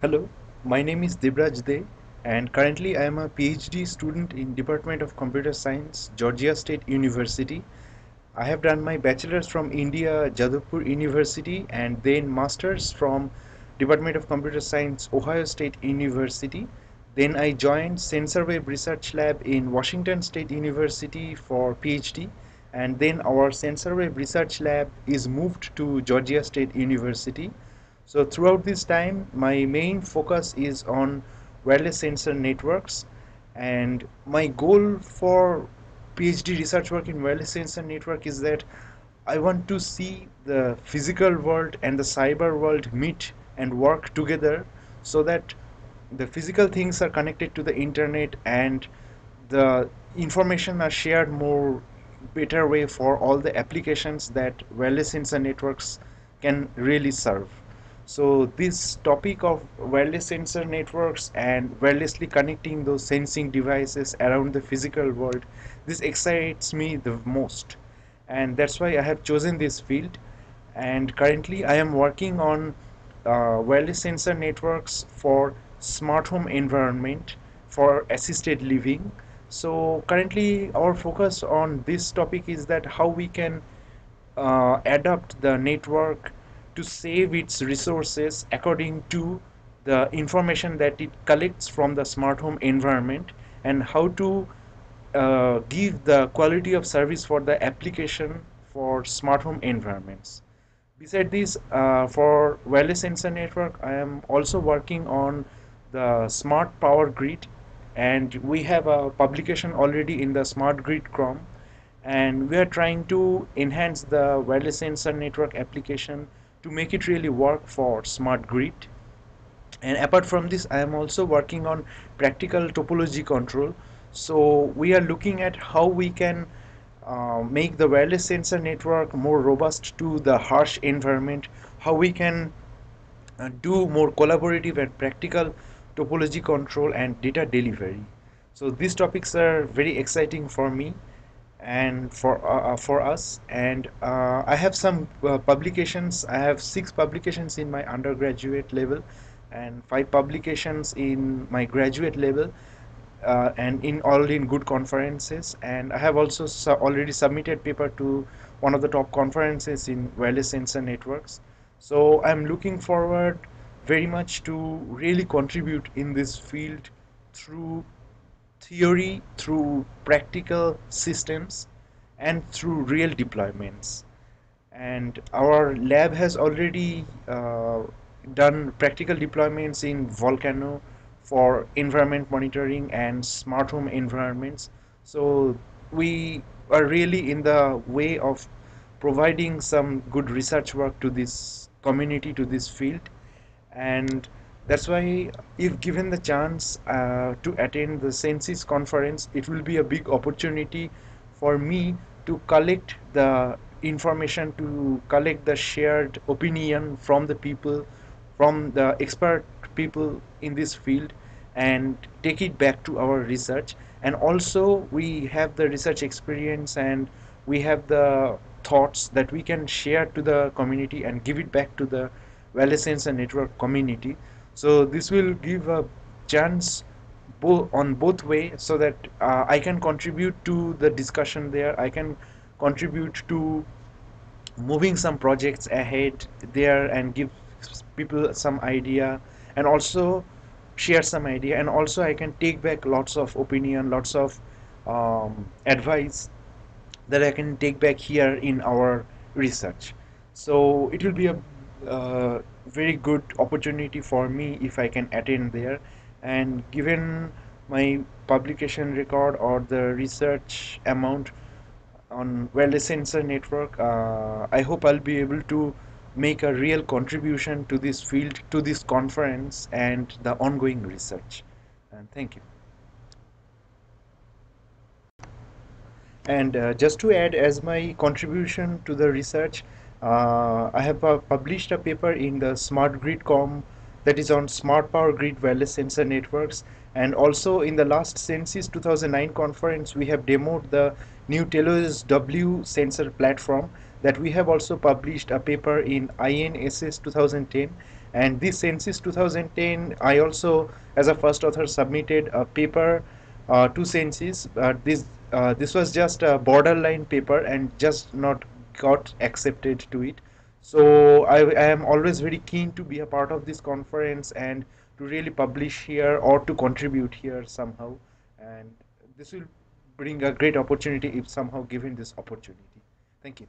Hello, my name is Debraj De, and currently I am a PhD student in Department of Computer Science, Georgia State University. I have done my bachelor's from India, Jadavpur University, and then master's from Department of Computer Science, Ohio State University. Then I joined SensorWeb Research Lab in Washington State University for PhD, and then our SensorWeb Research Lab is moved to Georgia State University. So throughout this time, my main focus is on wireless sensor networks, and my goal for PhD research work in wireless sensor network is that I want to see the physical world and the cyber world meet and work together so that the physical things are connected to the internet and the information are shared more better way for all the applications that wireless sensor networks can really serve. So this topic of wireless sensor networks and wirelessly connecting those sensing devices around the physical world, this excites me the most, and that's why I have chosen this field. And currently I am working on wireless sensor networks for smart home environment for assisted living. So currently our focus on this topic is that how we can adapt the network to save its resources according to the information that it collects from the smart home environment, and how to give the quality of service for the application for smart home environments. Beside this, for wireless sensor network, I am also working on the smart power grid, and we have a publication already in the smart grid Chrome, and we are trying to enhance the wireless sensor network application to make it really work for smart grid. And apart from this, I am also working on practical topology control. So we are looking at how we can make the wireless sensor network more robust to the harsh environment, how we can do more collaborative and practical topology control and data delivery. So these topics are very exciting for me and for us. And I have some publications. I have 6 publications in my undergraduate level and 5 publications in my graduate level, and in all in good conferences. And I have also already submitted paper to one of the top conferences in wireless sensor networks. So I'm looking forward very much to really contribute in this field through theory, through practical systems, and through real deployments. And our lab has already done practical deployments in Volcano for environment monitoring and smart home environments. So we are really in the way of providing some good research work to this community, to this field. And that's why, if given the chance to attend the Census conference, it will be a big opportunity for me to collect the information, to collect the shared opinion from the people, from the expert people in this field, and take it back to our research. And also we have the research experience, and we have the thoughts that we can share to the community and give it back to the wireless sensor network community. So this will give a chance on both way, so that I can contribute to the discussion there. I can contribute to moving some projects ahead there and give people some idea, and also share some idea, and also I can take back lots of opinion, lots of advice that I can take back here in our research. So it will be a very good opportunity for me if I can attend there. And given my publication record or the research amount on wireless sensor network, I hope I'll be able to make a real contribution to this field, to this conference, and the ongoing research. And thank you. And just to add, as my contribution to the research, I have published a paper in the Smart Grid.com that is on smart power grid wireless sensor networks. And also in the last Census 2009 conference, we have demoed the new Telos W sensor platform, that we have also published a paper in INSS 2010. And this census 2010, I also, as a first author, submitted a paper to census. This was just a borderline paper and just not got accepted to it. So I am always very keen to be a part of this conference and to really publish here or to contribute here somehow. And this will bring a great opportunity if somehow given this opportunity. Thank you.